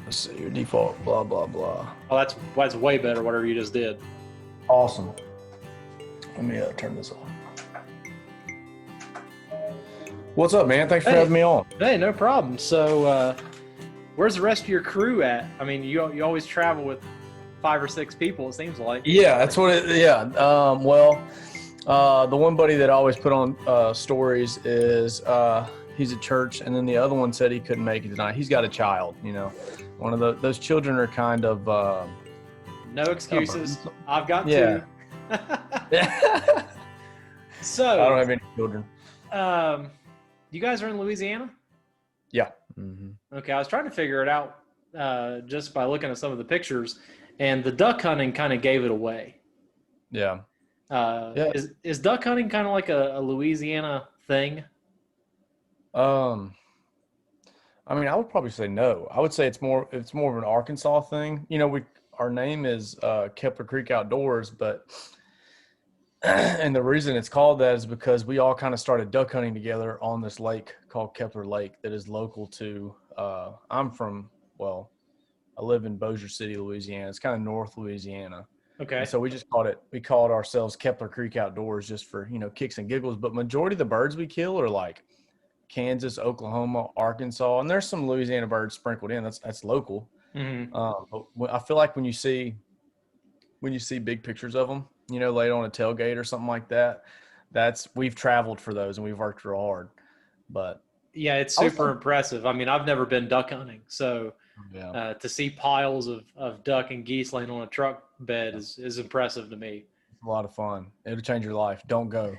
Let's see your default, blah, blah, blah. Oh, that's way better. Whatever you just did. Awesome. Let me turn this off. What's up, man? Thanks for having me on. Hey, no problem. So, where's the rest of your crew at? I mean, you always travel with 5 or 6 people. It seems like. Yeah, that's what it. Yeah. The one buddy that I always put on stories is he's at church, and then the other one said he couldn't make it tonight. He's got a child. One of those children are kind of No excuses. I've got yeah. 2. Yeah. So I don't have any children. You guys are in Louisiana? Yeah. Mm-hmm. Okay, I was trying to figure it out just by looking at some of the pictures, and the duck hunting kind of gave it away. Yeah. Is duck hunting kind of like a Louisiana thing? I mean, I would probably say no. I would say it's more of an Arkansas thing. Our name is Kepler Creek Outdoors, but and the reason it's called that is because we all kind of started duck hunting together on this lake called Kepler Lake that is local to I live in Bossier City, Louisiana. It's kind of North Louisiana. Okay. And so we called ourselves Kepler Creek Outdoors just for, kicks and giggles. But majority of the birds we kill are like Kansas, Oklahoma, Arkansas, and there's some Louisiana birds sprinkled in. That's local. Mm-hmm. But I feel like when you see big pictures of them, laid on a tailgate or something like that, we've traveled for those and we've worked real hard. But yeah, it's super impressive. I mean, I've never been duck hunting, so to see piles of duck and geese laying on a truck bed is impressive to me. It's a lot of fun. It'll change your life. Don't go.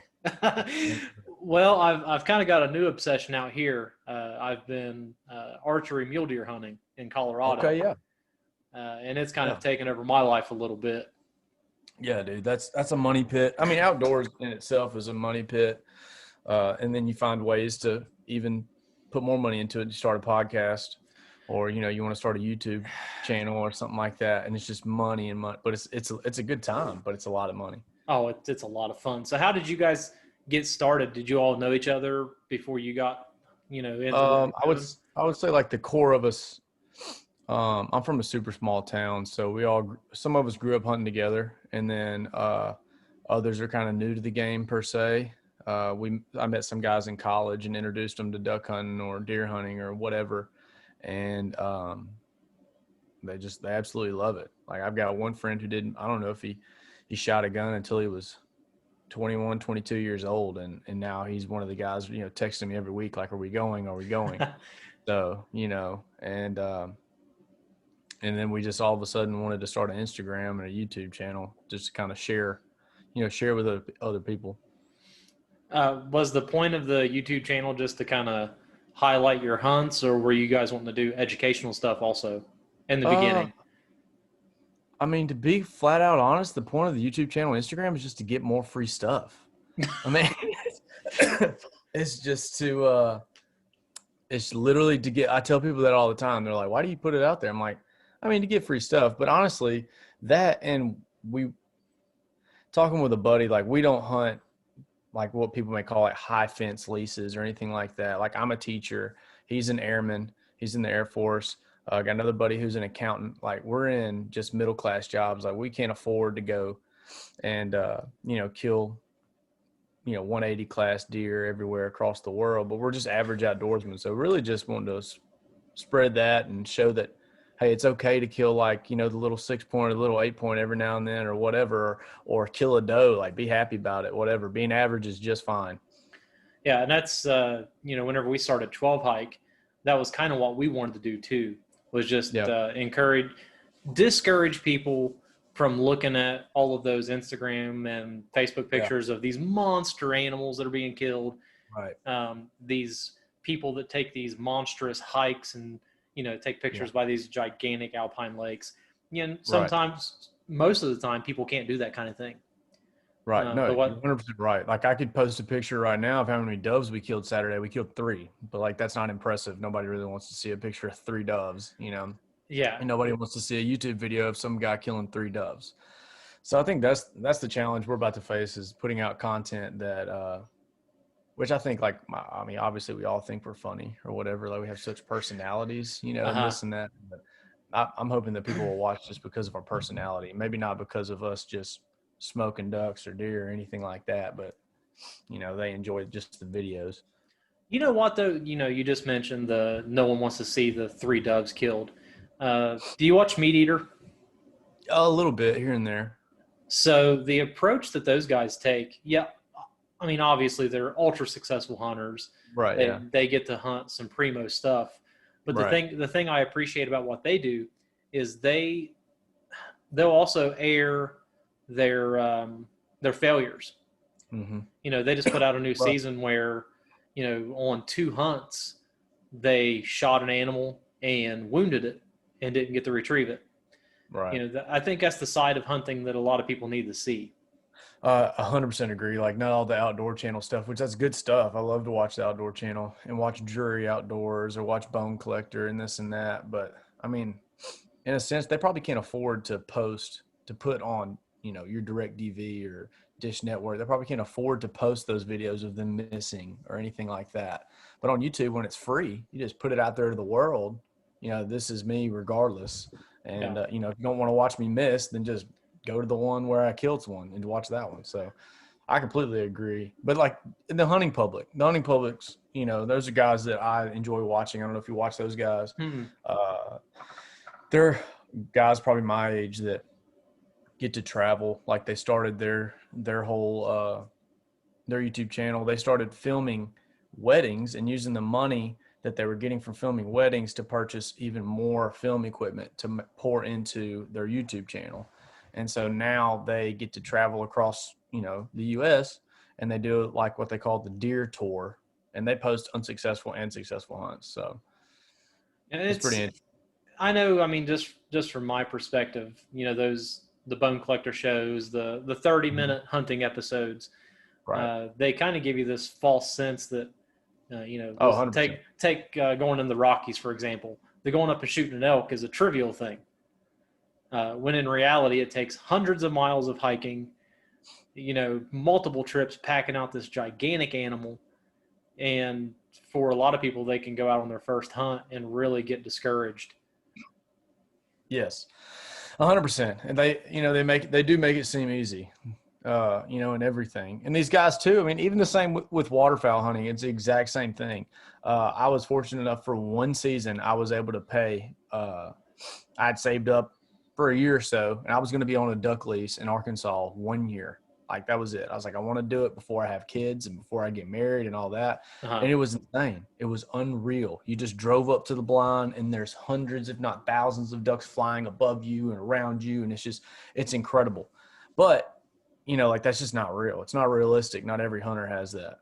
Well, I've kind of got a new obsession out here. I've been archery mule deer hunting in Colorado. Okay, yeah. And it's kind of taken over my life a little bit. Yeah, dude, that's a money pit. I mean, outdoors in itself is a money pit. And then you find ways to even put more money into it. You start a podcast, or you want to start a YouTube channel or something like that, and it's just money and money. But it's a good time, but it's a lot of money. Oh, it's a lot of fun. So how did you guys get started? Did you all know each other before you got into I would say like the core of us. I'm from a super small town, so some of us grew up hunting together, and then others are kind of new to the game per se. I met some guys in college and introduced them to duck hunting or deer hunting or whatever, and they absolutely love it. Like I've got one friend who I don't know if he shot a gun until he was 21, 22 years old, and now he's one of the guys texting me every week like, are we going? So and then we just all of a sudden wanted to start an Instagram and a YouTube channel just to kind of share with other people. Was the point of the YouTube channel just to kind of highlight your hunts, or were you guys wanting to do educational stuff also in the beginning? I mean, to be flat out honest, the point of the YouTube channel and Instagram is just to get more free stuff. I mean, it's just it's literally to get, I tell people that all the time. They're like, why do you put it out there? I'm like, I mean, to get free stuff. But honestly, that, and talking with a buddy, like we don't hunt like what people may call like high fence leases or anything like that. Like I'm a teacher. He's an airman. He's in the Air Force. Got another buddy who's an accountant. Like we're in just middle-class jobs. Like we can't afford to go and, kill, 180 class deer everywhere across the world, but we're just average outdoorsmen. So really just wanted to spread that and show that, hey, it's okay to kill like, the little 6-point or the little 8-point every now and then or whatever, or kill a doe, like be happy about it, whatever. Being average is just fine. Yeah. And that's, whenever we started 12 Hike, that was kind of what we wanted to do too, was just discourage people from looking at all of those Instagram and Facebook pictures of these monster animals that are being killed. Right. These people that take these monstrous hikes and, take pictures by these gigantic alpine lakes. Sometimes, most of the time, people can't do that kind of thing. Right. No, you're 100% right. Like I could post a picture right now of how many doves we killed Saturday. We killed 3, but like that's not impressive. Nobody really wants to see a picture of 3 doves, Yeah. And nobody wants to see a YouTube video of some guy killing 3 doves. So I think that's the challenge we're about to face, is putting out content that, which I think obviously we all think we're funny or whatever. Like we have such personalities, and this and that. I'm hoping that people will watch just because of our personality, maybe not because of us just smoking ducks or deer or anything like that, but they enjoy just the videos. You know what though? You just mentioned the no one wants to see the three doves killed. Do you watch Meat Eater? A little bit here and there. So the approach that those guys take, yeah, I mean obviously they're ultra successful hunters. Right. They Yeah. they get to hunt some primo stuff. But the Right. thing I appreciate about what they do is they'll also air their failures. Mm-hmm. They just put out a new Right. season where, on 2 hunts, they shot an animal and wounded it and didn't get to retrieve it. Right. I think that's the side of hunting that a lot of people need to see. 100% agree. Like not all the outdoor channel stuff, which that's good stuff. I love to watch the outdoor channel and watch Drury Outdoors or watch Bone Collector and this and that. But I mean, in a sense, they probably can't afford to put on, your Direct DV or Dish Network. They probably can't afford to post those videos of them missing or anything like that. But on YouTube, when it's free, you just put it out there to the world. This is me regardless. And, Yeah. if you don't want to watch me miss, then just go to the one where I killed one and watch that one. So I completely agree. But like the hunting publics, those are guys that I enjoy watching. I don't know if you watch those guys. Hmm. They're guys probably my age that get to travel. Like they started their whole their YouTube channel. They started filming weddings and using the money that they were getting from filming weddings to purchase even more film equipment to pour into their YouTube channel. And so now they get to travel across, the US, and they do like what they call the deer tour, and they post unsuccessful and successful hunts. So And it's pretty interesting. I know, I mean, just from my perspective, the Bone Collector shows, the 30-minute hunting episodes, Right. they kind of give you this false sense that, Oh, let's 100%. take going in the Rockies, for example. The going up and shooting an elk is a trivial thing. When in reality, it takes hundreds of miles of hiking, multiple trips packing out this gigantic animal. And for a lot of people, they can go out on their first hunt and really get discouraged. Yes, 100%. And they do make it seem easy, and everything. And these guys too. I mean, even the same with waterfowl hunting. It's the exact same thing. I was fortunate enough for one season, I was able to pay. I'd saved up for a year or so, and I was going to be on a duck lease in Arkansas 1 year. Like that was it. I was like, I want to do it before I have kids and before I get married and all that. Uh-huh. And it was insane. It was unreal. You just drove up to the blind and there's hundreds, if not thousands of ducks flying above you and around you. And it's incredible. But, like that's just not real. It's not realistic. Not every hunter has that.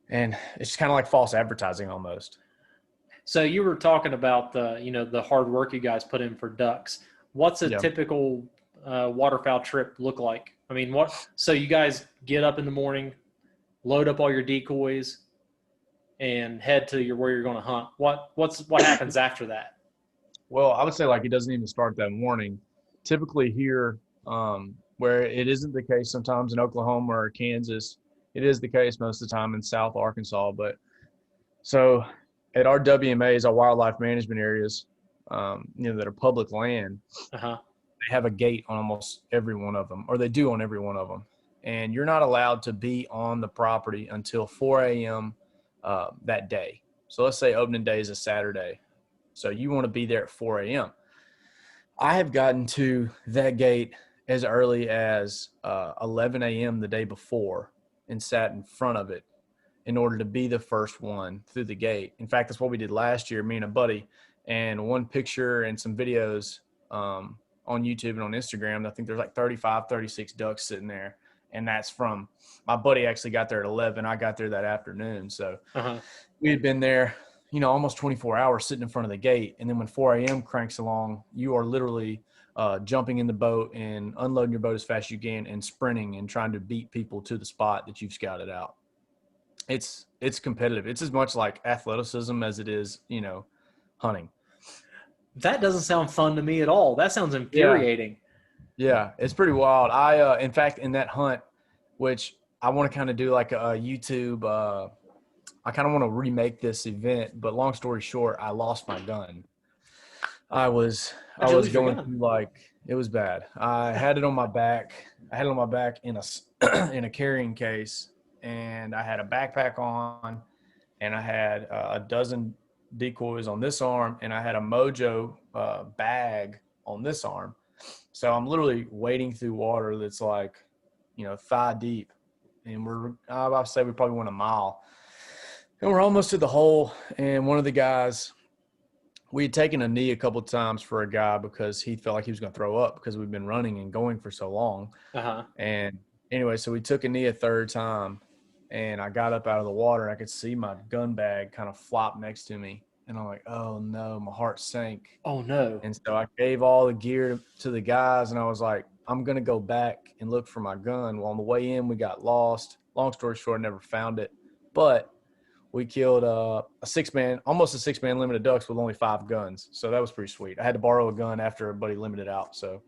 And it's just kind of like false advertising almost. So you were talking about the hard work you guys put in for ducks. What's a Yeah. typical waterfowl trip look like? I mean, so you guys get up in the morning, load up all your decoys, and head to where you're going to hunt. What happens after that? Well, I would say like it doesn't even start that morning. Typically here, where it isn't the case sometimes in Oklahoma or Kansas, it is the case most of the time in South Arkansas. But so at our WMAs, our wildlife management areas, that are public land, Uh-huh. they have a gate on almost every one of them, or they do on every one of them. And you're not allowed to be on the property until 4 a.m. That day. So let's say opening day is a Saturday. So you want to be there at 4 a.m. I have gotten to that gate as early as 11 a.m. the day before and sat in front of it in order to be the first one through the gate. In fact, that's what we did last year, me and a buddy. And one picture and some videos on YouTube and on Instagram, I think there's like 35, 36 ducks sitting there. And that's from my buddy actually got there at 11. I got there that afternoon. So Uh-huh. we had been there, almost 24 hours sitting in front of the gate. And then when 4 a.m. cranks along, you are literally jumping in the boat and unloading your boat as fast as you can and sprinting and trying to beat people to the spot that you've scouted out. It's competitive. It's as much like athleticism as it is, hunting. That doesn't sound fun to me at all. That sounds Yeah. infuriating. Yeah. It's pretty wild. In fact, in that hunt, which I want to kind of do like a YouTube, I kind of want to remake this event, but long story short, I lost my gun. I was How'd I you was lose your going gun? through like it was bad. I had it on my back. I had it on my back in in a carrying case, and I had a backpack on, and I had a dozen decoys on this arm, and I had a Mojo bag on this arm. So I'm literally wading through water that's like, thigh deep, and I say we probably went a mile, and we're almost to the hole. And one of the guys, we had taken a knee a couple of times for a guy because he felt like he was going to throw up because we've been running and going for so long. Uh-huh. And anyway, so we took a knee a third time, and I got up out of the water, and I could see my gun bag kind of flop next to me. And I'm like, oh no, my heart sank. Oh no. And so I gave all the gear to the guys, and I was like, I'm going to go back and look for my gun. Well, on the way in, we got lost. Long story short, I never found it. But we killed almost a six-man limited ducks with only 5 guns. So that was pretty sweet. I had to borrow a gun after everybody limited out. So,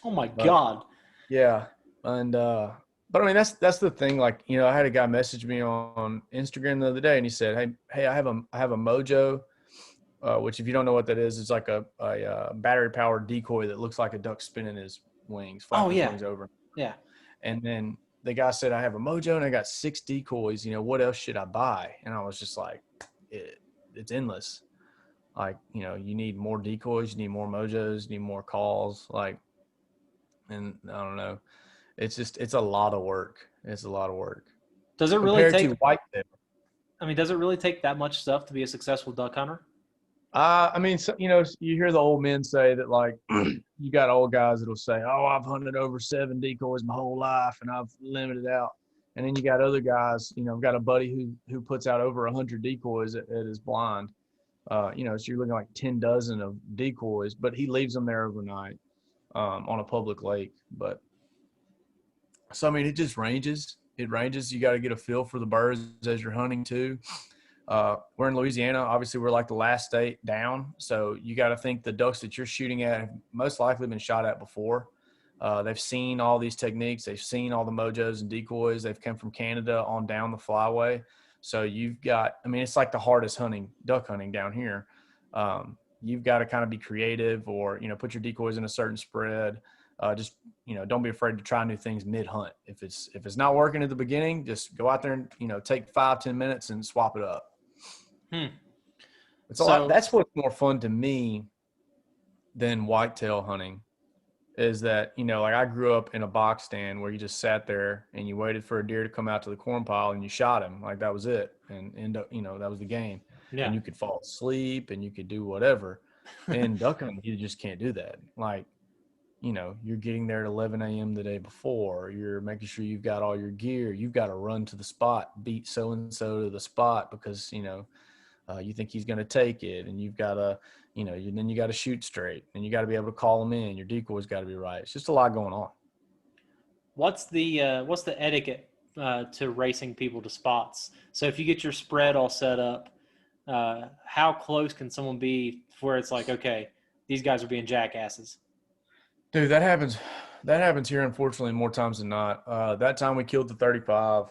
Oh my but God. yeah. And, but I mean, that's the thing. Like, I had a guy message me on Instagram the other day, and he said, Hey, I have a Mojo, which if you don't know what that is, it's like a battery powered decoy that looks like a duck spinning his wings, Oh flapping his yeah. wings over. Yeah. And then the guy said, I have a Mojo and I got 6 decoys. What else should I buy? And I was just like, it's endless. Like, you need more decoys, you need more Mojos, you need more calls. Like, and I don't know. It's a lot of work. It's a lot of work Does it really compared to take, whitetail. I mean, does it really take that much stuff to be a successful duck hunter? I mean, so, you hear the old men say that, like, you got old guys that'll say, "Oh, I've hunted over 7 decoys my whole life, and I've limited out." And then you got other guys. I've got a buddy who puts out over 100 decoys at his blind. So you're looking like 10 dozen of decoys, but he leaves them there overnight on a public lake. But so I mean, it just ranges. It ranges. You got to get a feel for the birds as you're hunting too. We're in Louisiana. Obviously, we're like the last state down. So you got to think the ducks that you're shooting at have most likely been shot at before. They've seen all these techniques. They've seen all the Mojos and decoys. They've come from Canada on down the flyway. So it's like the hardest duck hunting down here. You've got to kind of be creative or, put your decoys in a certain spread. Don't be afraid to try new things mid-hunt. If it's not working at the beginning, just go out there and, take 5-10 minutes and swap it up. Hmm. It's a lot. So, That's what's more fun to me than whitetail hunting is that, like I grew up in a box stand where you just sat there and you waited for a deer to come out to the corn pile and you shot him. Like that was it. And end up, that was the game. yeah. And you could fall asleep and you could do whatever. In duck hunting, you just can't do that. Like, you're getting there at 11 a.m. the day before. You're making sure you've got all your gear. You've got to run to the spot, beat so-and-so to the spot because, you think he's going to take it, and you've got to, then you got to shoot straight, and you got to be able to call him in. Your decoy's got to be right. It's just a lot going on. What's the etiquette to racing people to spots? So if you get your spread all set up, how close can someone be where it's like, okay, these guys are being jackasses? Dude, that happens. That happens here, unfortunately, more times than not. That time we killed the 35,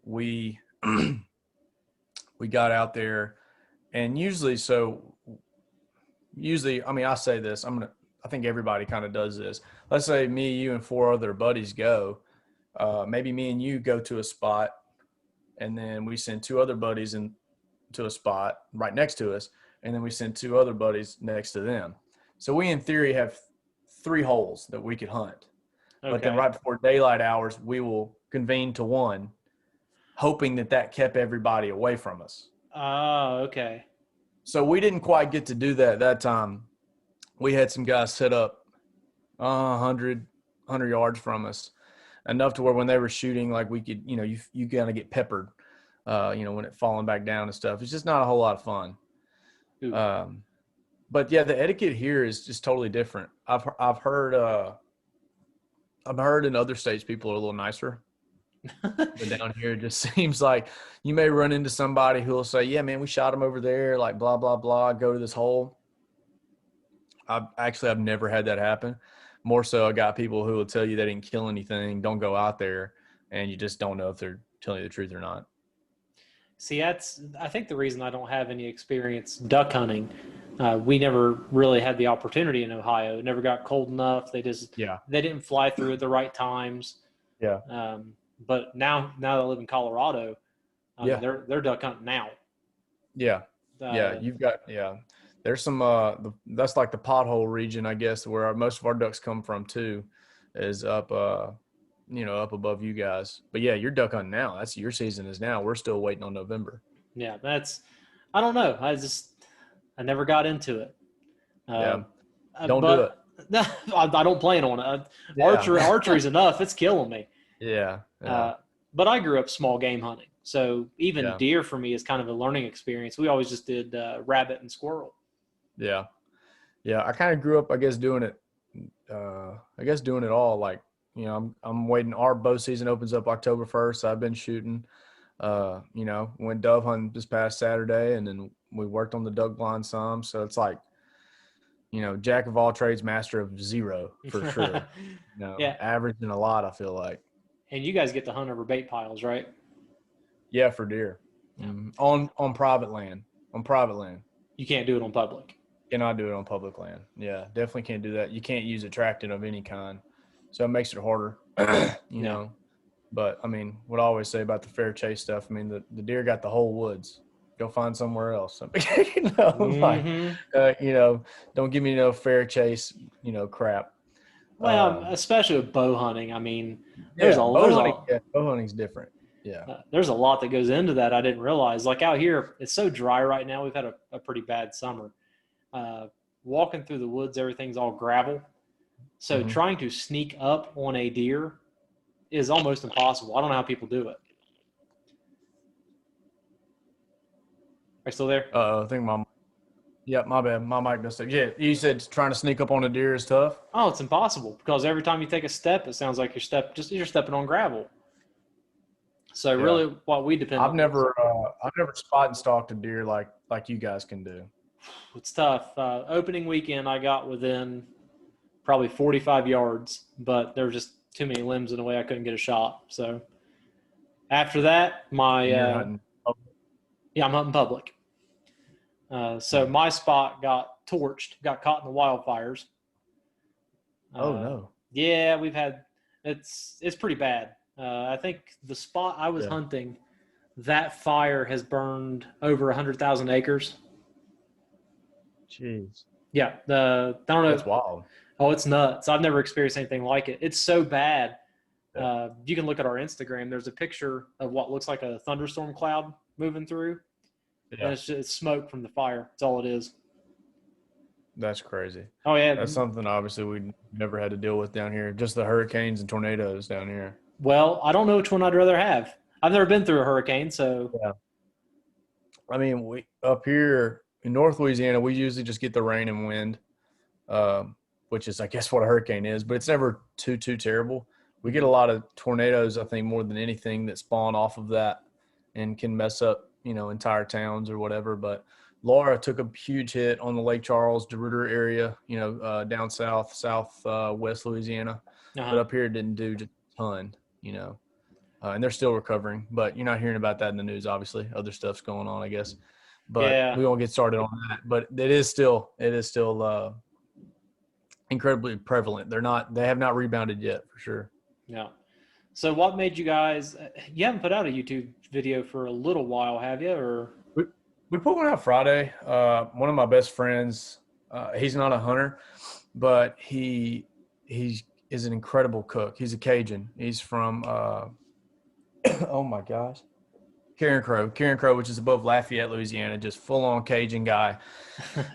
we we got out there, and usually, I mean, I say this, I think everybody kind of does this. Let's say me, you, and 4 other buddies go. Maybe me and you go to a spot, and then we send 2 other buddies to a spot right next to us, and then we send 2 other buddies next to them. So we, in theory, have 3 holes that we could hunt. But then Okay. right before daylight hours, we will convene to one, hoping that kept everybody away from us. Oh, okay. So we didn't quite get to do that time. We had some guys set up 100 yards from us, enough to where when they were shooting, like we could, you kind of get peppered, when it falling back down and stuff. It's just not a whole lot of fun. Ooh. But yeah, the etiquette here is just totally different. I've heard in other states people are a little nicer, but down here it just seems like you may run into somebody who will say, "Yeah, man, we shot him over there," like blah blah blah. Go to this hole. I've never had that happen. More so, I got people who will tell you they didn't kill anything, don't go out there, and you just don't know if they're telling you the truth or not. See, I think the reason I don't have any experience duck hunting We never really had the opportunity in Ohio. It never got cold enough. Yeah. They didn't fly through at the right times. Yeah. But now that I live in Colorado, I mean Yeah. they're duck hunting now. Yeah. Yeah. Uh, You've got, yeah. There's some, that's like the pothole region, I guess, where most of our ducks come from too, is up, up above you guys. But yeah, you're duck hunting now. That's your season is now. We're still waiting on November. yeah, I don't know. I never got into it. Yeah. Um, Don't do it. but I don't plan on it. Yeah. Archery's enough. It's killing me. Yeah. Yeah. Uh, but I grew up small game hunting, so even Yeah. deer for me is kind of a learning experience. We always just did rabbit and squirrel. Yeah. Yeah. I kind of grew up, I guess, doing it, doing it all. Like, I'm waiting. Our bow season opens up October 1st. I've been shooting, went dove hunting this past Saturday, and then we worked on the duck blind some. So it's like, jack of all trades, master of zero for sure. Yeah, Averaging a lot, I feel like. and you guys get to hunt over bait piles, right? Yeah, for deer. Yeah. On private land. On private land. You can't do it on public. Cannot do it on public land. Yeah, definitely can't do that. You can't use attractant of any kind. So it makes it harder, you know. But, I mean, what I always say about the fair chase stuff, I mean, the deer got the whole woods. Go find somewhere else. Don't give me no fair chase, crap. Well, especially with bow hunting. I mean, bow hunting's different. Yeah. There's a lot that goes into that I didn't realize. Like out here, it's so dry right now. We've had a pretty bad summer. Walking through the woods, everything's all gravel. So trying to sneak up on a deer is almost impossible. I don't know how people do it. Are you still there? I think my bad. My mic does. Yeah, you said trying to sneak up on a deer is tough. Oh, it's impossible because every time you take a step, it sounds like you're stepping on gravel. So really, what we depend on. I've never spot and stalked a deer like you guys can do. It's tough. Opening weekend, I got within probably 45 yards, but there were just too many limbs in the way I couldn't get a shot. So after that, I'm hunting public. So my spot got torched, got caught in the wildfires. Oh no! Yeah, it's pretty bad. I think the spot I was hunting, that fire has burned over 100,000 acres. Jeez. Yeah. I don't know. That's wild. Oh, it's nuts. I've never experienced anything like it. It's so bad. Yeah. You can look at our Instagram. There's a picture of what looks like a thunderstorm cloud moving through. Yeah. And it's smoke from the fire. That's all it is. That's crazy. Oh, yeah. That's something obviously we never had to deal with down here. Just the hurricanes and tornadoes down here. Well, I don't know which one I'd rather have. I've never been through a hurricane, so. Yeah. I mean, we up here in North Louisiana, we usually just get the rain and wind, which is, I guess, what a hurricane is. But it's never too terrible. We get a lot of tornadoes, I think, more than anything that spawn off of that and can mess up, entire towns or whatever. But Laura took a huge hit on the Lake Charles, DeRuyter area, down southwest Louisiana. But up here it didn't do just a ton, and they're still recovering. But you're not hearing about that in the news, obviously. Other stuff's going on, I guess. But we won't get started on that. But it is still incredibly prevalent. They have not rebounded yet, for sure. Yeah. So what made you guys – you haven't put out a YouTube video for a little while, have you? Or we put one out Friday. One of my best friends, he's not a hunter, but he is an incredible cook. He's a Cajun. He's from oh my gosh, Karen Crow, which is above Lafayette, Louisiana, just full-on Cajun guy.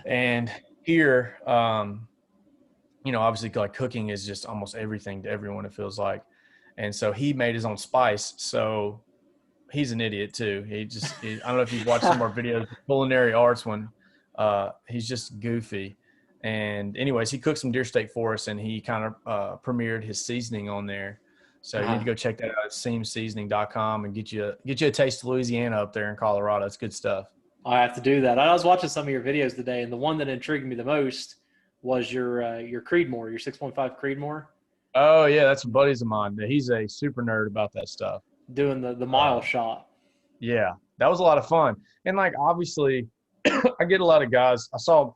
And here, obviously, like, cooking is just almost everything to everyone, it feels like. And so he made his own spice. So he's an idiot too. I don't know if you've watched some of our videos, the culinary arts one. He's just goofy. And anyways, he cooked some deer steak for us, and he kind of premiered his seasoning on there. So you need to go check that out at seamseasoning.com and get you a taste of Louisiana up there in Colorado. It's good stuff. I have to do that. I was watching some of your videos today, and the one that intrigued me the most was your Creedmoor, your 6.5 Creedmoor. Oh yeah, that's buddies of mine. He's a super nerd about that stuff. Doing the mile shot. Yeah, that was a lot of fun. And like, obviously, I get a lot of guys. I saw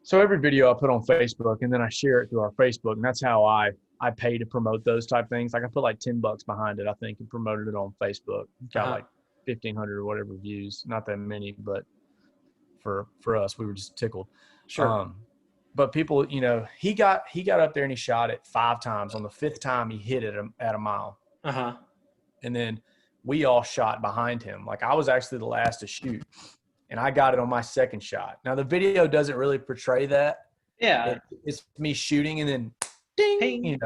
So every video I put on Facebook and then I share it through our Facebook, and that's how I pay to promote those type things. Like I put like $10 behind it, I think, and promoted it on Facebook. Got Uh-huh. like 1,500 or whatever views. Not that many, but for us, we were just tickled. Sure. Um, but people, he got up there and he shot it 5 times. On the 5th time, he hit it at a mile, Uh-huh. and then we all shot behind him. Like I was actually the last to shoot, and I got it on my second shot. Now the video doesn't really portray that. Yeah. It's me shooting and then ding, Ping.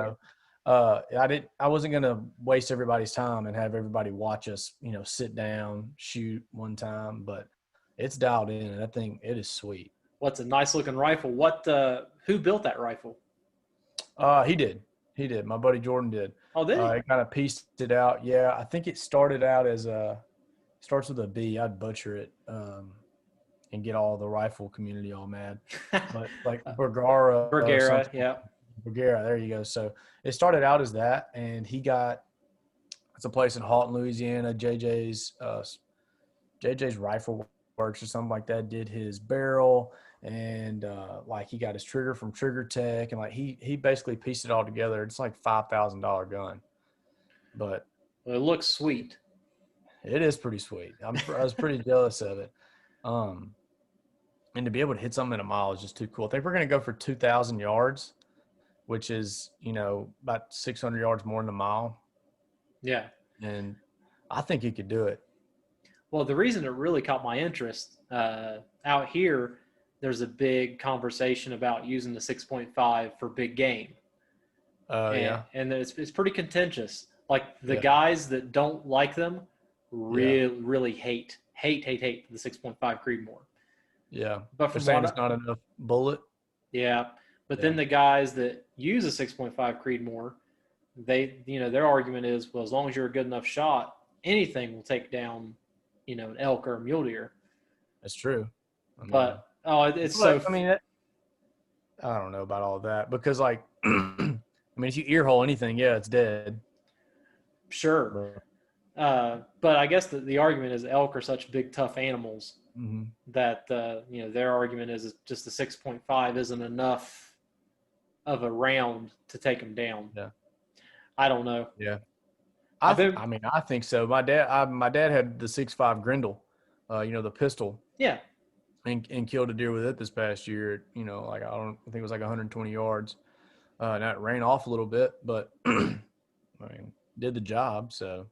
I wasn't going to waste everybody's time and have everybody watch us, sit down, shoot one time, but it's dialed in, and that thing, it is sweet. What's a nice looking rifle? Who built that rifle? He did. My buddy Jordan did. Oh, did he? He kind of pieced it out. Yeah. I think it started out as starts with a B. I'd butcher it. And get all the rifle community all mad. But like Bergara. Yeah. Bergara, there you go. So it started out as that, and it's a place in Halton, Louisiana. JJ's Rifle Works or something like that did his barrel, and like he got his trigger from Trigger Tech, and like he basically pieced it all together. It's like $5,000 gun, but Well, it looks sweet. it is pretty sweet. I was pretty jealous of it. And to be able to hit something in a mile is just too cool. I think we're going to go for 2,000 yards, which is, about 600 yards more than a mile. Yeah. And I think he could do it. Well, the reason it really caught my interest out here, there's a big conversation about using the 6.5 for big game. Yeah. And it's pretty contentious. Like the guys that don't like them really hate the 6.5 Creedmoor. Yeah. But they're saying it's not enough bullet. Yeah. But then the guys that use a 6.5 Creedmoor, their argument is, well, as long as you're a good enough shot, anything will take down, an elk or a mule deer. That's true. It's I don't know about all of that because, like, if you ear hole anything, it's dead. Sure. But I guess the argument is elk are such big, tough animals that, their argument is just the 6.5 isn't enough of a round to take them down. Yeah. I don't know. Yeah. I think so. My dad had the 6.5 Grendel, the pistol. Yeah. And killed a deer with it this past year. I think it was like 120 yards. Now it ran off a little bit, but did the job. So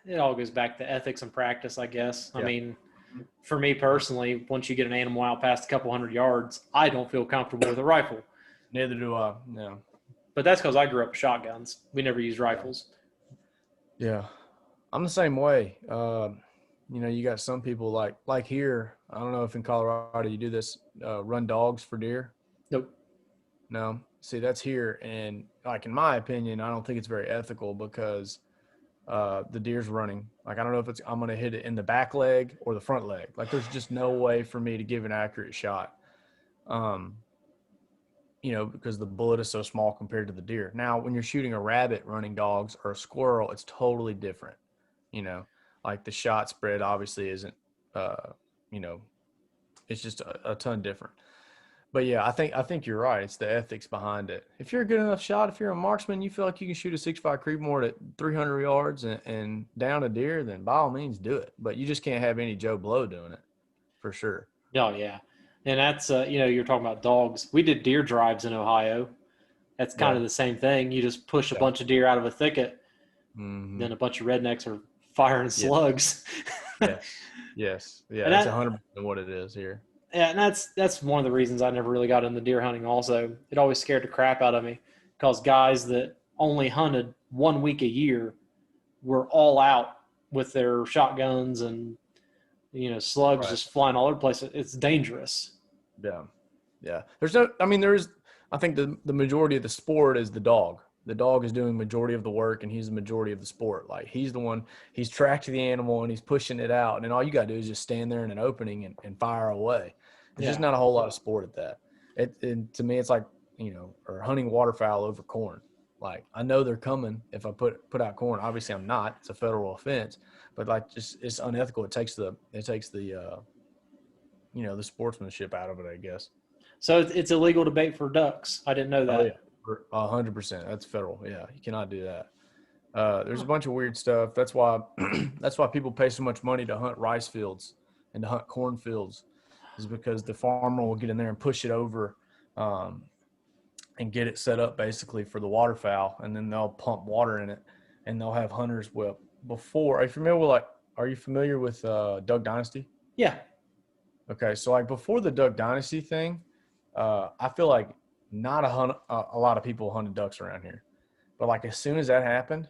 it all goes back to ethics and practice, I guess. Yeah. I mean, for me personally, once you get an animal out past a couple hundred yards, I don't feel comfortable with a rifle. Neither do I. No. But that's because I grew up with shotguns. We never used rifles. Yeah, I'm the same way. You got some people like here. I don't know if in Colorado you do this. Run dogs for deer. Nope. No. See, that's here, and like in my opinion, I don't think it's very ethical because the deer's running. Like I don't know if I'm going to hit it in the back leg or the front leg. Like there's just no way for me to give an accurate shot. Because the bullet is so small compared to the deer. Now, when you're shooting a rabbit, running dogs, or a squirrel, it's totally different. Like the shot spread obviously isn't, it's just a ton different. But yeah, I think you're right. It's the ethics behind it. If you're a good enough shot, if you're a marksman, you feel like you can shoot a 6.5 Creedmoor at 300 yards and down a deer, then by all means do it. But you just can't have any Joe Blow doing it, for sure. Oh yeah. And that's, you're talking about dogs. We did deer drives in Ohio. That's kind of the same thing. You just push a bunch of deer out of a thicket. Then a bunch of rednecks are firing slugs. Yes. Yeah, that's 100% what it is here. Yeah, and that's one of the reasons I never really got into deer hunting also. It always scared the crap out of me because guys that only hunted 1 week a year were all out with their shotguns and slugs just flying all over the place. It's dangerous. Yeah. I think the majority of the sport is the dog. The dog is doing majority of the work and he's the majority of the sport. Like he's the one, he's tracking the animal and he's pushing it out. And then all you got to do is just stand there in an opening and fire away. There's just not a whole lot of sport at that. To me, it's like, or hunting waterfowl over corn. Like I know they're coming if I put out corn. Obviously I'm not, it's a federal offense. But like, just it's unethical. It takes the the sportsmanship out of it, I guess. So it's illegal to bait for ducks. I didn't know Oh that. yeah, 100%. That's federal. Yeah, you cannot do that. There's a Huh. bunch of weird stuff. That's why that's why people pay so much money to hunt rice fields and to hunt cornfields, is because the farmer will get in there and push it over, um, and get it set up basically for the waterfowl, and then they'll pump water in it, and they'll have hunters. Well, before, are you familiar with Duck Dynasty? Yeah. Okay, so like before the Duck Dynasty thing, I feel like not a lot of people hunted ducks around here, but like as soon as that happened,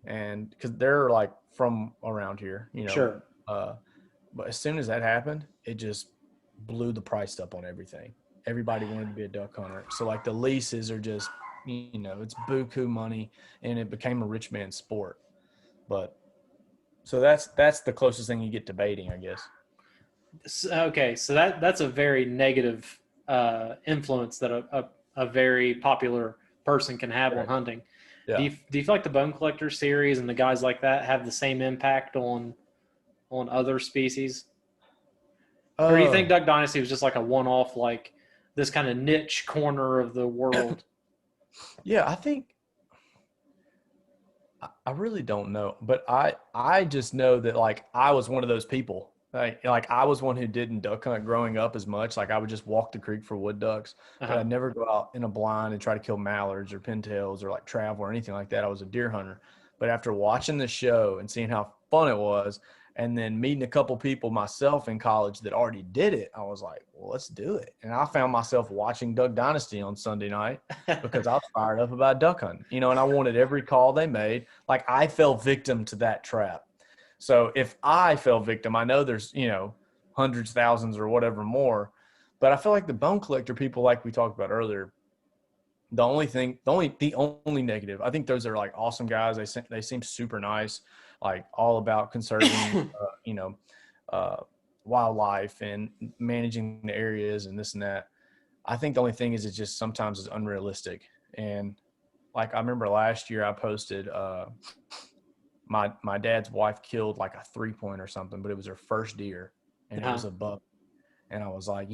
and because they're like from around here, Sure. uh, but as soon as that happened, it just blew the price up on everything. Everybody wanted to be a duck hunter, so like the leases are just, it's buku money, and it became a rich man's sport. But so that's the closest thing you get to baiting, I guess. Okay, so that's a very negative influence that a very popular person can have on Right. hunting. Yeah. Do you feel like the Bone Collector series and the guys like that have the same impact on other species, or do you think Uh, Duck Dynasty was just like a one off, like this kind of niche corner of the world? yeah, I think I really don't know, but I just know that like I was one of those people. Like I was one who didn't duck hunt growing up as much. Like I would just walk the creek for wood ducks, but Uh-huh. I'd never go out in a blind and try to kill mallards or pintails or like travel or anything like that. I was a deer hunter. But after watching the show and seeing how fun it was, and then meeting a couple people myself in college that already did it, I was like, well, let's do it. And I found myself watching Duck Dynasty on Sunday night because I was fired up about duck hunting, and I wanted every call they made. Like I fell victim to that trap. So if I fell victim, I know there's, hundreds, thousands, or whatever more. But I feel like the bone collector people, like we talked about earlier, the only negative, I think those are like awesome guys. They seem super nice, like all about conserving, uh, wildlife and managing the areas and this and that. I think the only thing is it's just sometimes it's unrealistic. And like I remember last year I posted, my dad's wife killed like a 3 point or something, but it was her first deer, and it was Uh-huh. a buck. And I was like,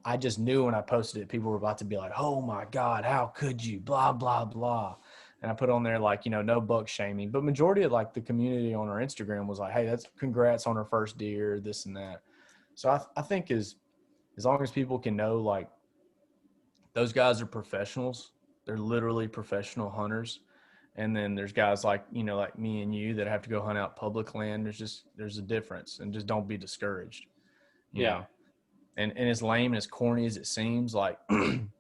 I just knew when I posted it, people were about to be like, oh my God, how could you? Blah, blah, blah. And I put on there like, no buck shaming. But majority of like the community on our Instagram was like, hey, that's congrats on her first deer, this and that. So I think as long as people can know like those guys are professionals, they're literally professional hunters. And then there's guys like, like me and you that have to go hunt out public land. There's a difference, and just don't be discouraged, you Yeah. know? And as lame and as corny as it seems, like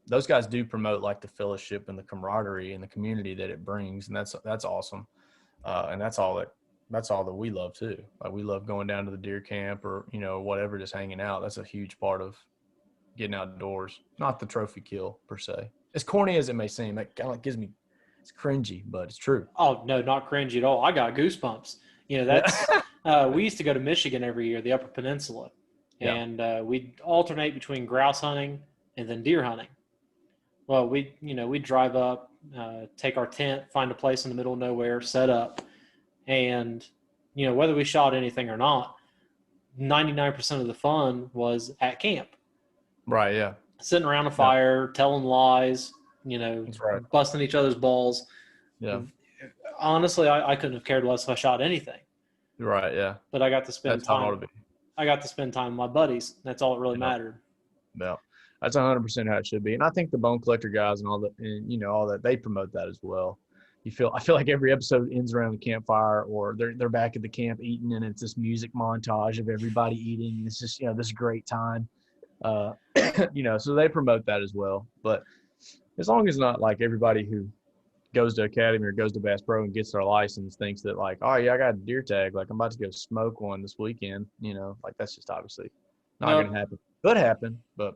those guys do promote like the fellowship and the camaraderie and the community that it brings. And that's awesome. And that's all that we love too. Like we love going down to the deer camp or, whatever, just hanging out. That's a huge part of getting outdoors, not the trophy kill per se. As corny as it may seem, that kind of gives me, it's cringy, but it's true. Oh no, not cringy at all. I got goosebumps. Yeah. That's we used to go to Michigan every year, the Upper Peninsula, Yeah. and we'd alternate between grouse hunting and then deer hunting. Well, we drive up, take our tent, find a place in the middle of nowhere, set up, and whether we shot anything or not, 99% of the fun was at camp, Right. Yeah. sitting around a No, fire, telling lies, that's right. busting each other's balls. Yeah. Honestly, I couldn't have cared less if I shot anything, Right. Yeah. but I got to spend That's how it ought to time. be. I got to spend time with my buddies. That's all that really Yeah. mattered. Yeah. That's 100% how it should be. And I think the bone collector guys and all that, and all that, they promote that as well. I feel like every episode ends around the campfire, or they're back at the camp eating, and it's this music montage of everybody eating. And it's just, this great time. Uh, so they promote that as well. But as long as not like everybody who goes to academy or goes to Bass Pro and gets their license thinks that like, oh yeah, I got a deer tag, like I'm about to go smoke one this weekend, like that's just obviously not going to Nope, happen. Could happen, but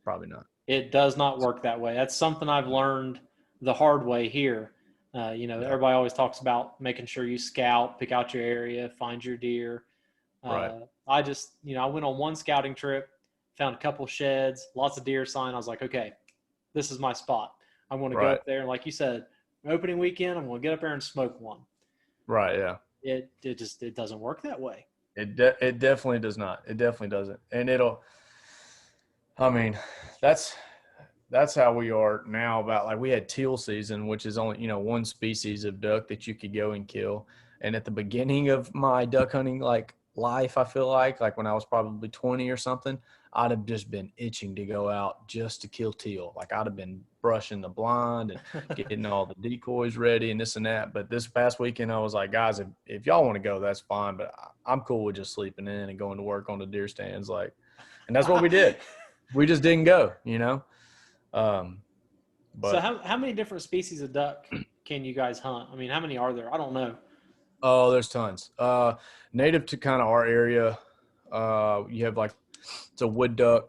probably not. it does not work that way. That's something I've learned the hard way here. Yeah. Everybody always talks about making sure you scout, pick out your area, find your deer. Right. I just, I went on one scouting trip, found a couple sheds, lots of deer sign. I was like, okay, this is my spot. I'm going to go Right. up there, and like you said, opening weekend, I'm going to get up there and smoke one. Right. Yeah. It doesn't work that way. It definitely does not. It definitely doesn't. And I mean, that's that's how we are now. About like we had teal season, which is only one species of duck that you could go and kill. And at the beginning of my duck hunting like life, I feel like when I was probably 20 or something, I'd have just been itching to go out just to kill teal. Like I'd have been brushing the blind and getting all the decoys ready and this and that. But this past weekend, I was like, guys, if y'all want to go, that's fine. But I'm cool with just sleeping in and going to work on the deer stands. Like, and that's what we did. We just didn't go, So But how many different species of duck can you guys hunt? I mean, how many are there? I don't know. oh, there's tons. Native to kind of our area, you have like it's a wood duck,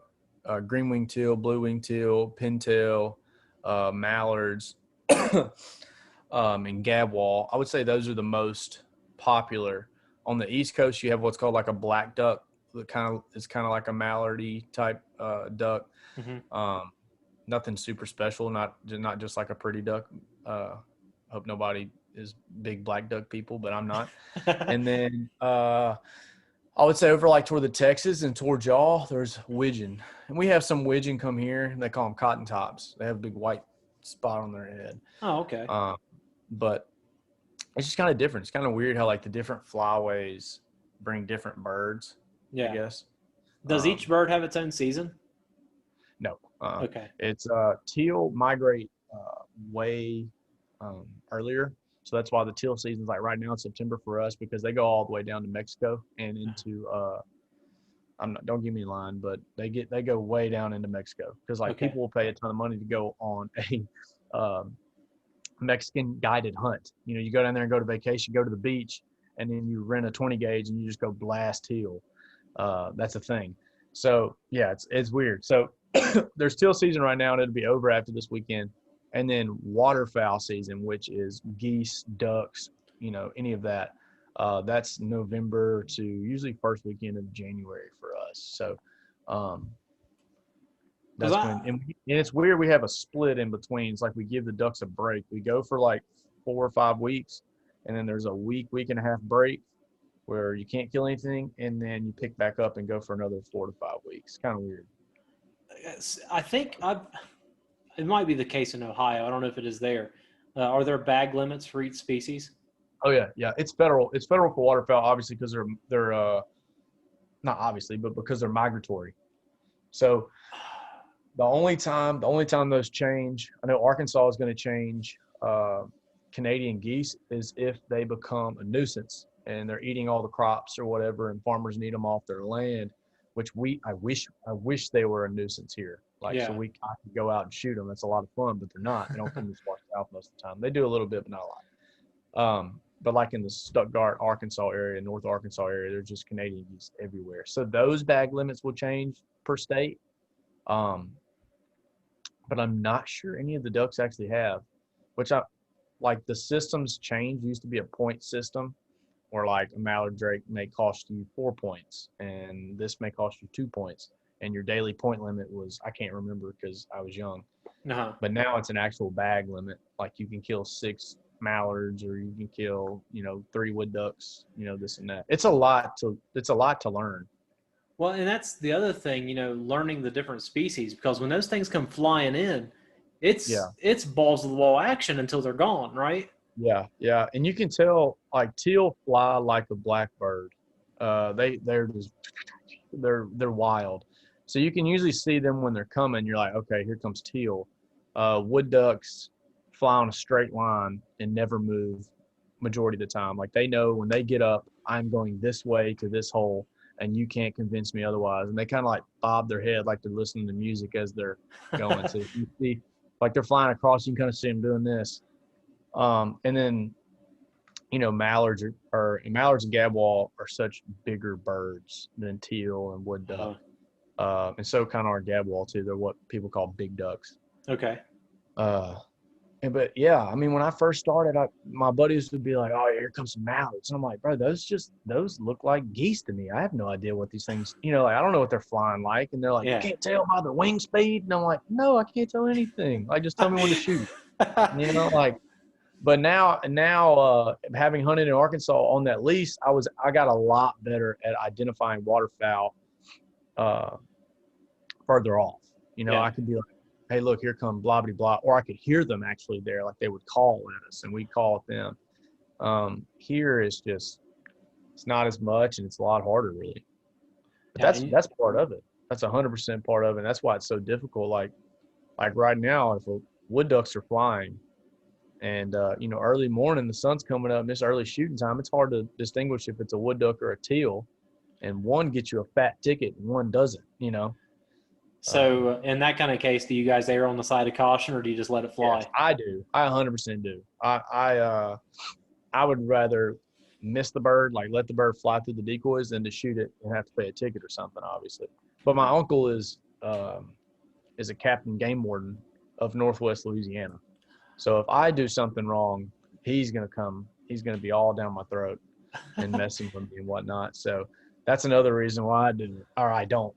green wing teal, blue wing teal, pintail, mallards, and gadwall. I would say those are the most popular. On the East Coast, you have what's called like a black duck. It's kind of like a mallardy type duck. Mm-hmm. Nothing super special, not just like a pretty duck. Hope nobody is big black duck people, but I'm not. And then I would say over like toward the Texas and toward y'all, there's widgeon. And we have some widgeon come here. And they call them cotton tops. They have a big white spot on their head. Oh, okay. But it's just kind of different. It's kind of weird how like the different flyways bring different birds, Yeah. I guess. Does each bird have its own season? No. Okay. It's teal migrate way earlier. So that's why the teal season's like right now in September for us, because they go all the way down to Mexico and into don't give me a line, but they go way down into Mexico because like Okay. people will pay a ton of money to go on a Mexican guided hunt. You go down there and go to vacation, go to the beach, and then you rent a 20 gauge and you just go blast teal. That's a thing. So yeah, it's weird. So there's teal season right now, and it'll be over after this weekend. And then waterfowl season, which is geese, ducks, any of that. That's November to usually first weekend of January for us. So that's when, and it's weird. We have a split in between. It's like we give the ducks a break. We go for like 4 or 5 weeks, and then there's a week and a half break where you can't kill anything, and then you pick back up and go for another 4 to 5 weeks. Kind of weird. I think it might be the case in Ohio. I don't know if it is there. Are there bag limits for each species? Oh yeah. It's federal. It's federal for waterfowl, obviously, because they're not obviously, but because they're migratory. So the only time those change, I know Arkansas is going to change Canadian geese, is if they become a nuisance and they're eating all the crops or whatever, and farmers need them off their land. Which I wish they were a nuisance here. Like, Yeah. so I could go out and shoot them. That's a lot of fun, but they're not. They don't come this far south most of the time. They do a little bit, but not a lot. But like in the Stuttgart, Arkansas area, North Arkansas area, there's just Canadian geese everywhere. So those bag limits will change per state. But I'm not sure any of the ducks actually have, which like the systems change. Used to be a point system, where like a mallard drake may cost you 4 points and this may cost you 2 points, and your daily point limit was, I can't remember because I was young, but now it's an actual bag limit. Like you can kill 6 mallards, or you can kill 3 wood ducks, this and that. It's a lot to learn. Well, and that's the other thing, learning the different species, because when those things come flying in, it's balls to the wall action until they're gone, right? Yeah, and you can tell like teal fly like a blackbird. They're just they're wild. So you can usually see them when they're coming. You're like, okay, here comes teal. Wood ducks fly on a straight line and never move majority of the time. Like they know when they get up, I'm going this way to this hole, and you can't convince me otherwise. And they kind of like bob their head like they're listening to music as they're going. So you see, like they're flying across, you can kind of see them doing this. And then, mallards and gadwall are such bigger birds than teal and wood duck. And so kind of are gadwall too. They're what people call big ducks. Okay. But yeah, I mean, when I first started, my buddies would be like, "Oh, here comes some mallards," and I'm like, "Bro, those look like geese to me. I have no idea what these things, like I don't know what they're flying like." And they're like, "You can't tell by the wing speed," and I'm like, "No, I can't tell anything. Like, just tell me when to shoot." Like. But now, having hunted in Arkansas on that lease, I got a lot better at identifying waterfowl further off. I could be like, hey, look, here come blah, blah, blah. Or I could hear them actually there. Like they would call at us and we'd call at them. Here is just, it's not as much and it's a lot harder really. But Yeah, that's part of it. That's 100% part of it. And that's why it's so difficult. Like right now, if wood ducks are flying and, early morning, the sun's coming up, and this early shooting time, it's hard to distinguish if it's a wood duck or a teal. And one gets you a fat ticket and one doesn't. so in that kind of case, do you guys err on the side of caution, or do you just let it fly? Yes, I do. I 100% do. I would rather miss the bird, like let the bird fly through the decoys, than to shoot it and have to pay a ticket or something, obviously. But my uncle is a captain game warden of Northwest Louisiana. So if I do something wrong, he's gonna come. He's gonna be all down my throat and messing with me and whatnot. So that's another reason why I do it, or I don't.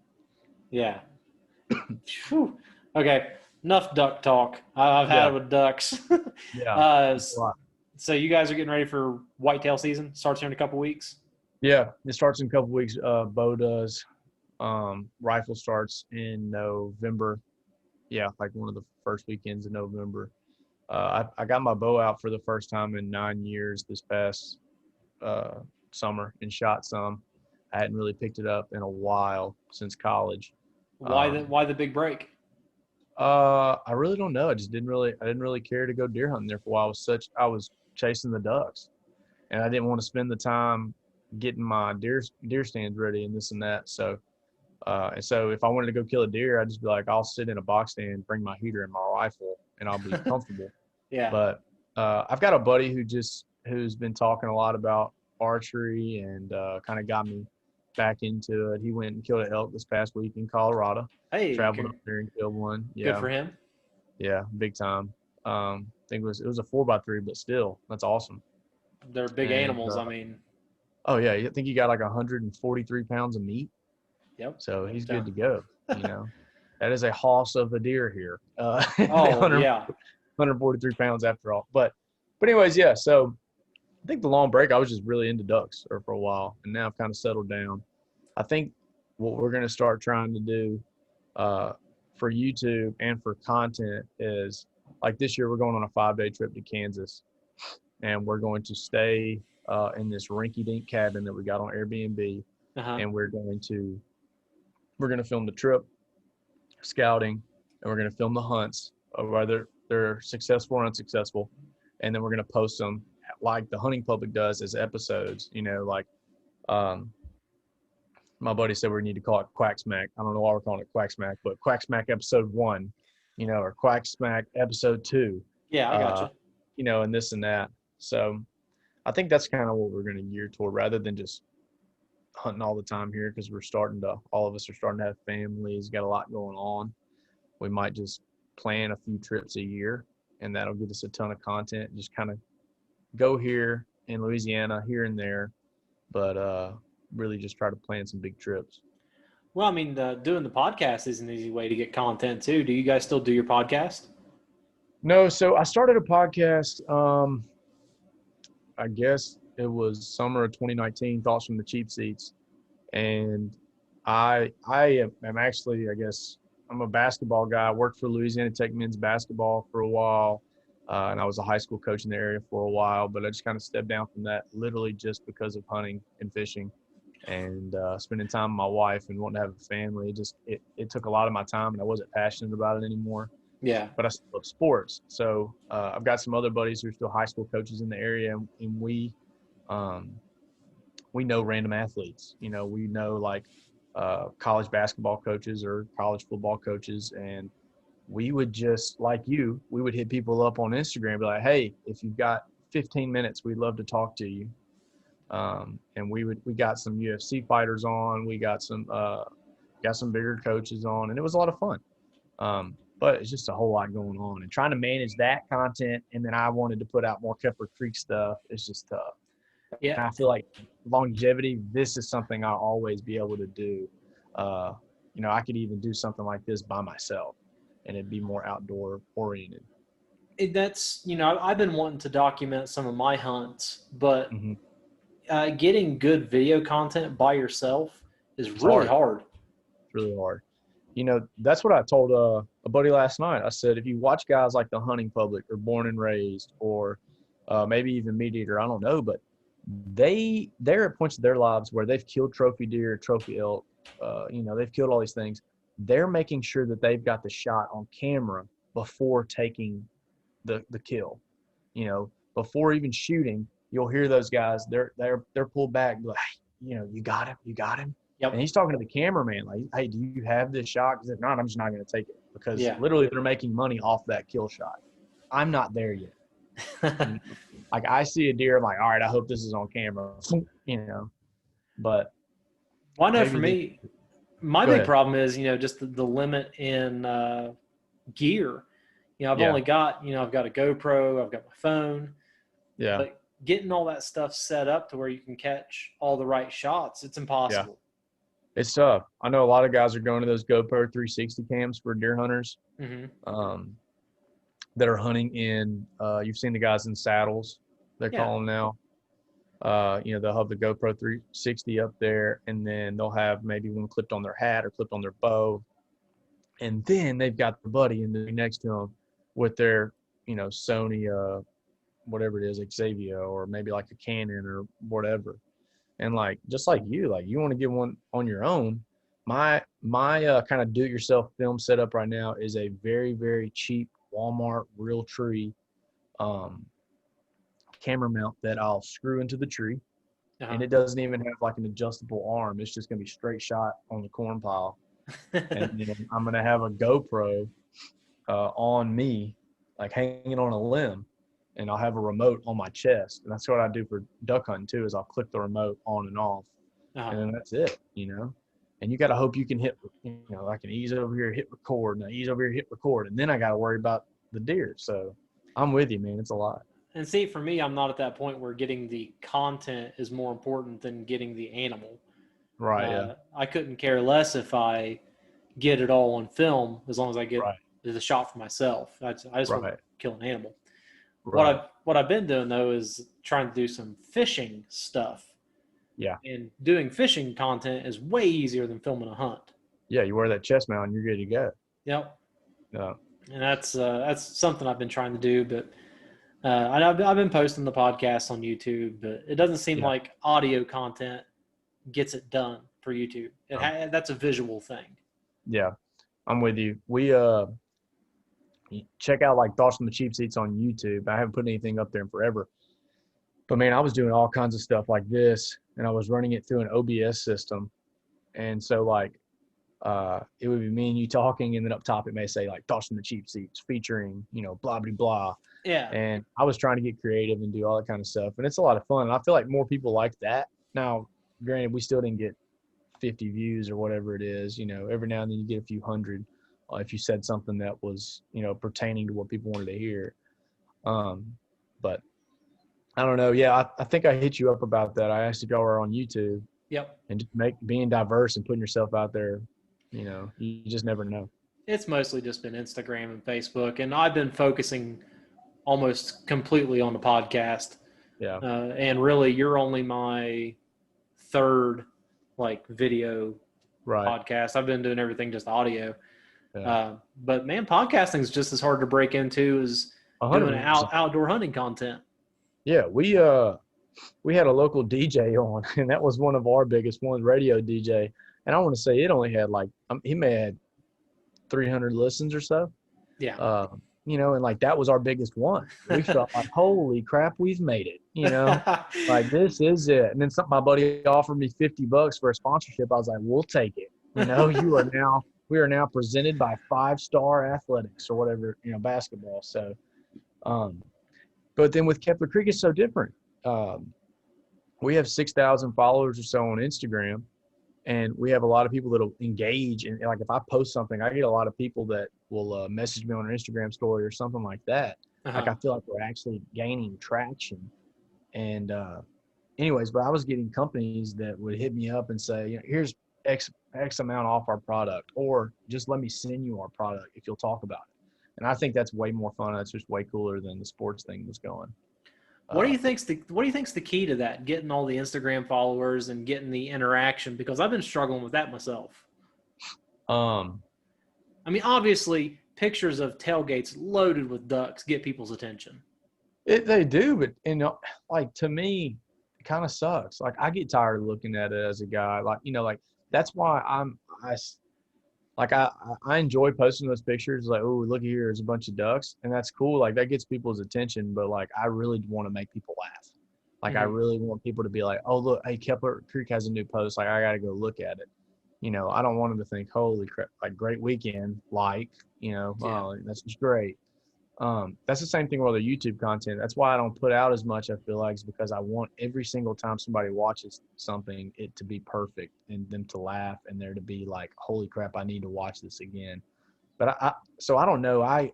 Yeah. Phew. Okay, enough duck talk. I've had it with ducks. Yeah. uh, It's a lot. so you guys are getting ready for whitetail season. Starts here in a couple weeks. Yeah, it starts in a couple weeks. Bow does. Rifle starts in November. Yeah, like one of the first weekends in November. I got my bow out for the first time in 9 years this past summer and shot some. I hadn't really picked it up in a while since college. Why the big break? I really don't know. I didn't really care to go deer hunting there for a while. I was chasing the ducks, and I didn't want to spend the time getting my deer stands ready and this and that. So if I wanted to go kill a deer, I'd just be like, I'll sit in a box stand, bring my heater and my rifle, and I'll be comfortable. Yeah. But I've got a buddy who's been talking a lot about archery and kind of got me back into it. He went and killed an elk this past week in Colorado. Hey, Traveled up there and killed one. good Yeah, for him. yeah, big time. I think it was a 4x3, but still, that's awesome. They're big And animals. I mean, oh yeah, I think he got like 143 pounds of meat. yep. So he's good to go. That is a hoss of a deer here. Oh yeah. 143 pounds after all. But anyways, yeah. So I think the long break, I was just really into ducks for a while, and now I've kind of settled down. I think what we're going to start trying to do for YouTube and for content is, like, this year we're going on a 5-day trip to Kansas, and we're going to stay in this rinky-dink cabin that we got on Airbnb, and we're going to film the trip, scouting, and we're going to film the hunts, whether they're successful or unsuccessful, and then we're going to post them like the hunting public does as episodes. Like my buddy said we need to call it Quack Smack. I don't know why we're calling it Quack Smack, but Quack Smack episode 1, or Quack Smack episode 2. Yeah, I gotcha. And this and that. So I think that's kind of what we're going to gear toward, rather than just hunting all the time here, because all of us are starting to have families, got a lot going on. We might just plan a few trips a year, and that'll give us a ton of content. Just kind of go here in Louisiana, here and there, but really just try to plan some big trips. Well, I mean, doing the podcast is an easy way to get content too. Do you guys still do your podcast? No, so I started a podcast. I guess it was summer of 2019. Thoughts from the Cheap Seats, and I am actually, I guess, I'm a basketball guy. I worked for Louisiana Tech men's basketball for a while, and I was a high school coach in the area for a while. But I just kind of stepped down from that, literally just because of hunting and fishing, and spending time with my wife and wanting to have a family. It took a lot of my time, and I wasn't passionate about it anymore. Yeah. But I still love sports. So I've got some other buddies who are still high school coaches in the area, and we know random athletes. We know like college basketball coaches or college football coaches, and we would just, like we would hit people up on Instagram and be like, hey, if you've got 15 minutes, we'd love to talk to you. And we got some UFC fighters on, we got some bigger coaches on, and it was a lot of fun. But it's just a whole lot going on, and trying to manage that content. And then I wanted to put out more Kepler Creek stuff. It's just tough. Yeah. And I feel like longevity, this is something I'll always be able to do. I could even do something like this by myself, and it'd be more outdoor oriented. I've been wanting to document some of my hunts, but Mm-hmm. Getting good video content by yourself is really hard. It's really hard. that's what I told a buddy last night. I said, if you watch guys like the hunting public or Born and Raised or maybe even Meat Eater, I don't know, but they're at points of their lives where they've killed trophy deer, trophy elk, they've killed all these things. They're making sure that they've got the shot on camera before taking the kill. Before even shooting, you'll hear those guys. They're pulled back, like, you got him. Yep. And he's talking to the cameraman, like, hey, do you have this shot? Because if not, I'm just not going to take it, because Yeah. literally they're making money off that kill shot. I'm not there yet. Like, I see a deer, I'm like, all right, I hope this is on camera, But well, I know maybe for me, my Go big ahead. problem is, just the limit in gear. I've Yeah. only got, I've got a GoPro, I've got my phone, Yeah, but getting all that stuff set up to where you can catch all the right shots, it's impossible. it's tough. I know a lot of guys are going to those GoPro 360 cams for deer hunters. Mm-hmm. That are hunting in, you've seen the guys in saddles, they're Yeah. calling now. They'll have the GoPro 360 up there, and then they'll have maybe one clipped on their hat or clipped on their bow. And then they've got the buddy in the next to them with their, Sony, whatever it is, Xavia, or maybe like a Canon or whatever. And like, just like you want to get one on your own. My kind of do-it-yourself film setup right now is a very, very cheap Walmart Realtree camera mount that I'll screw into the tree. Uh-huh. And it doesn't even have like an adjustable arm. It's just going to be straight shot on the corn pile. And then I'm going to have a GoPro on me, like hanging on a limb. And I'll have a remote on my chest. And that's what I do for duck hunting too, is I'll click the remote on and off. Uh-huh. And then that's it, And you got to hope you can hit, I can ease over here, hit record, and I ease over here, hit record. And then I got to worry about the deer. So I'm with you, man. It's a lot. And see, for me, I'm not at that point where getting the content is more important than getting the animal. Right, yeah. I couldn't care less if I get it all on film, as long as I get Right. the shot for myself. I just want to kill an animal. Right. What I've been doing, though, is trying to do some fishing stuff. Yeah. And doing fishing content is way easier than filming a hunt. Yeah, you wear that chest mount and you're good to go. Yep. Yeah. And that's something I've been trying to do, but I've been posting the podcast on YouTube, but it doesn't seem like audio content gets it done for YouTube. That's a visual thing. Yeah, I'm with you. We check out like Thoughts from the Cheap Seats on YouTube. I haven't put anything up there in forever. But man, I was doing all kinds of stuff like this, and I was running it through an OBS system. And so like it would be me and you talking, and then up top it may say like Thoughts from the Cheap Seats featuring, blah, blah, blah. Yeah. And I was trying to get creative and do all that kind of stuff. And it's a lot of fun. And I feel like more people like that. Now, granted, we still didn't get 50 views or whatever it is. Every now and then you get a few hundred if you said something that was, pertaining to what people wanted to hear. But I don't know. Yeah, I think I hit you up about that. I asked if y'all were on YouTube. Yep. And just being diverse and putting yourself out there, you just never know. It's mostly just been Instagram and Facebook, and I've been focusing almost completely on the podcast. Yeah. And really, you're only my third video podcast. I've been doing everything just audio. Yeah. But man, podcasting is just as hard to break into as 100%. doing outdoor hunting content. Yeah, we had a local DJ on, and that was one of our biggest ones, radio DJ. And I want to say it only had he may have had 300 listens or so. Yeah. And like that was our biggest one. We felt like, holy crap, we've made it. Like this is it. And then my buddy offered me $50 for a sponsorship. I was like, we'll take it. We are now presented by 5 Star Athletics or whatever, basketball. So, but then with Kepler Creek, it's so different. We have 6,000 followers or so on Instagram, and we have a lot of people that'll engage. And like, if I post something, I get a lot of people that will message me on an Instagram story or something like that. Uh-huh. Like, I feel like we're actually gaining traction. And anyways, but I was getting companies that would hit me up and say, here's X amount off our product, or just let me send you our product if you'll talk about it. And I think that's way more fun. That's just way cooler than the sports thing was going. What do you think's the key to that? Getting all the Instagram followers and getting the interaction, because I've been struggling with that myself. I mean, obviously, pictures of tailgates loaded with ducks get people's attention. They do, but like to me, it kind of sucks. Like I get tired of looking at it as a guy. Like like that's why like I enjoy posting those pictures. Like, oh, look here, there's a bunch of ducks, and that's cool. Like that gets people's attention. But like I really want to make people laugh. Like I Mm-hmm. really want people to be like, oh look, hey, Kepler Creek has a new post. Like I got to go look at it. I don't want them to think, holy crap, like great weekend. Like Yeah. oh, that's just great. That's the same thing with other YouTube content. That's why I don't put out as much, I feel like, is because I want every single time somebody watches something, it to be perfect and them to laugh and there to be like, holy crap, I need to watch this again. But so I don't know. I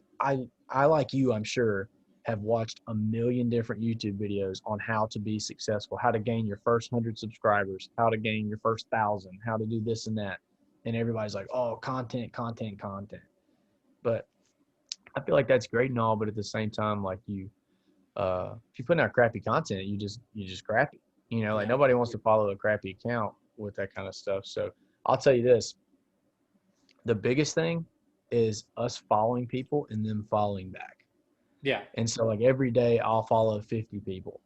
like you, I'm sure, have watched a million different YouTube videos on how to be successful, how to gain your first 100 subscribers, how to gain your first 1,000, how to do this and that. And everybody's like, oh, content, content, content. But I feel like that's great and all, but at the same time, like if you put out crappy content, you just crappy. Like Yeah. nobody wants to follow a crappy account with that kind of stuff. So I'll tell you this: the biggest thing is us following people and them following back. Yeah. And so like every day I'll follow 50 people,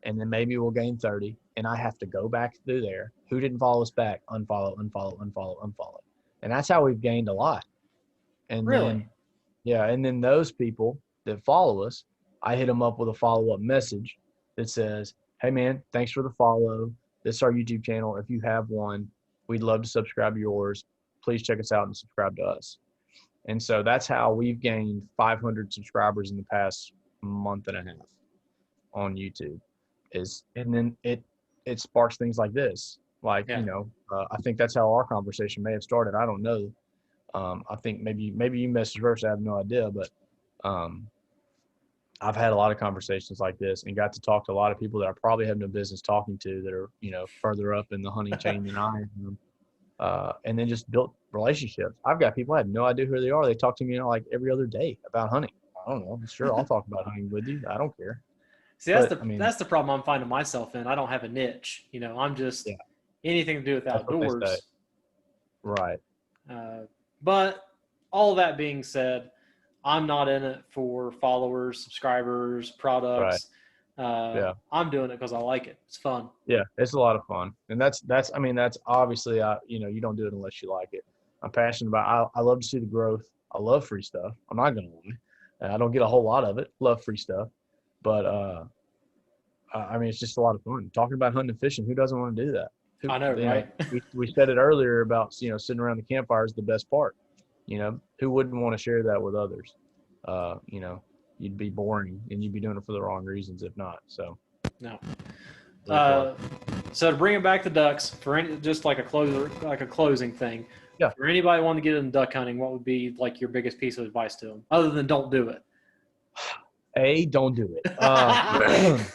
and then maybe we'll gain 30, and I have to go back through there. Who didn't follow us back? Unfollow, unfollow, unfollow, unfollow, and that's how we've gained a lot. And Really? then yeah, and then those people that follow us, I hit them up with a follow-up message that says, "Hey man, thanks for the follow. This is our YouTube channel. If you have one, we'd love to subscribe to yours. Please check us out and subscribe to us." And so that's how we've gained 500 subscribers in the past month and a half on YouTube. And then it sparks things like this. Like Yeah. I think that's how our conversation may have started. I don't know. I think maybe you messaged first. I have no idea, but um, I've had a lot of conversations like this and got to talk to a lot of people that I probably have no business talking to that are further up in the hunting chain than I am, and then just built relationships. I've got people I have no idea who they are. They talk to me like every other day about hunting. I don't know. Sure, I'll talk about hunting with you. I don't care. See, But I mean, that's the problem I'm finding myself in. I don't have a niche. I'm just yeah, anything to do with that's what they say. outdoors. Right. Uh, but all that being said, I'm not in it for followers, subscribers, Right. products. Yeah. I'm doing it because I like it. It's fun. Yeah, it's a lot of fun, and that's I mean that's obviously you don't do it unless you like it. I'm passionate about. I love to see the growth. I love free stuff. I'm not gonna lie. I don't get a whole lot of it. Love free stuff, but I mean it's just a lot of fun talking about hunting and fishing. Who doesn't want to do that? Who I know, right? we said it earlier about sitting around the campfire is the best part. Who wouldn't want to share that with others? You'd be boring and you'd be doing it for the wrong reasons if not. So No. really fun. So to bring it back to ducks, just like a closing thing. Yeah. For anybody wanting to get into duck hunting, what would be like your biggest piece of advice to them, other than don't do it? Don't do it.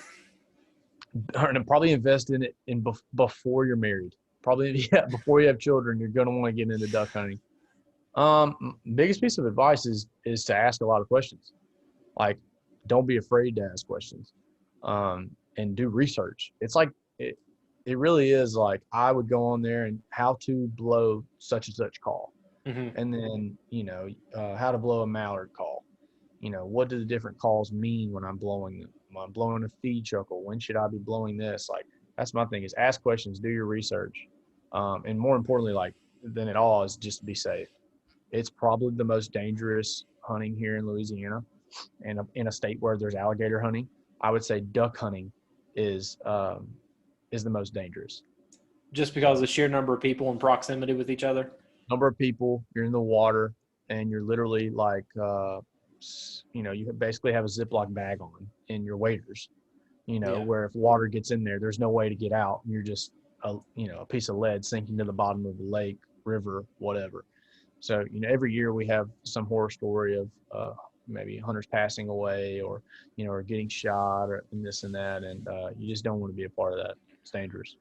And probably invest in it before you're married. Probably before you have children, you're gonna want to get into duck hunting. Biggest piece of advice is to ask a lot of questions. Like, don't be afraid to ask questions, and do research. It's like it really is like I would go on there and how to blow such and such call, Mm-hmm. and then how to blow a mallard call. What do the different calls mean when I'm blowing them? Am I blowing a feed chuckle? When should I be blowing this? Like that's my thing is ask questions, do your research, and more importantly, like than it all is just be safe. It's probably the most dangerous hunting here in Louisiana, and in a state where there's alligator hunting. I would say duck hunting is the most dangerous. Just because of So the sheer number of people in proximity with each other. number of people, you're in the water, and you're literally like you basically have a Ziploc bag on in your waders. Yeah. Where if water gets in there, there's no way to get out. You're just a piece of lead sinking to the bottom of the lake, river, whatever. So every year we have some horror story of maybe hunters passing away or getting shot or and this and that, and you just don't want to be a part of that. It's dangerous.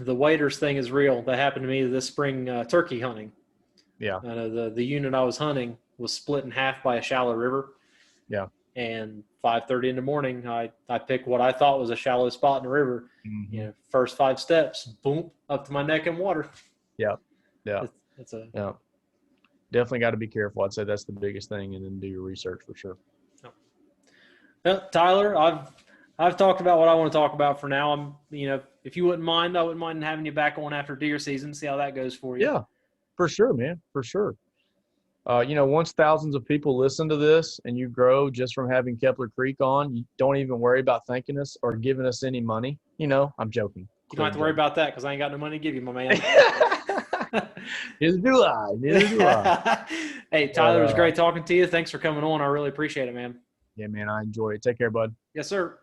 The waders thing is real. That happened to me this spring turkey hunting. Yeah. The unit I was hunting was split in half by a shallow river. Yeah. And 5:30 in the morning, I picked what I thought was a shallow spot in the river. Mm-hmm. First 5 steps, boom, up to my neck in water. Yeah. Yeah. It's a Yeah. definitely got to be careful. I'd say that's the biggest thing, and then do your research for sure. Tyler, I've talked about what I want to talk about for now. If you wouldn't mind, I wouldn't mind having you back on after deer season, see how that goes for you. Yeah, for sure, man, for sure. Once thousands of people listen to this and you grow just from having Kepler Creek on, you don't even worry about thanking us or giving us any money. I'm joking. You don't have to worry about that because I ain't got no money to give you, my man. Neither do I. Neither do I. Hey, Tyler, it was great talking to you. Thanks for coming on. I really appreciate it, man. Yeah, man, I enjoy it. Take care, bud. Yes, sir.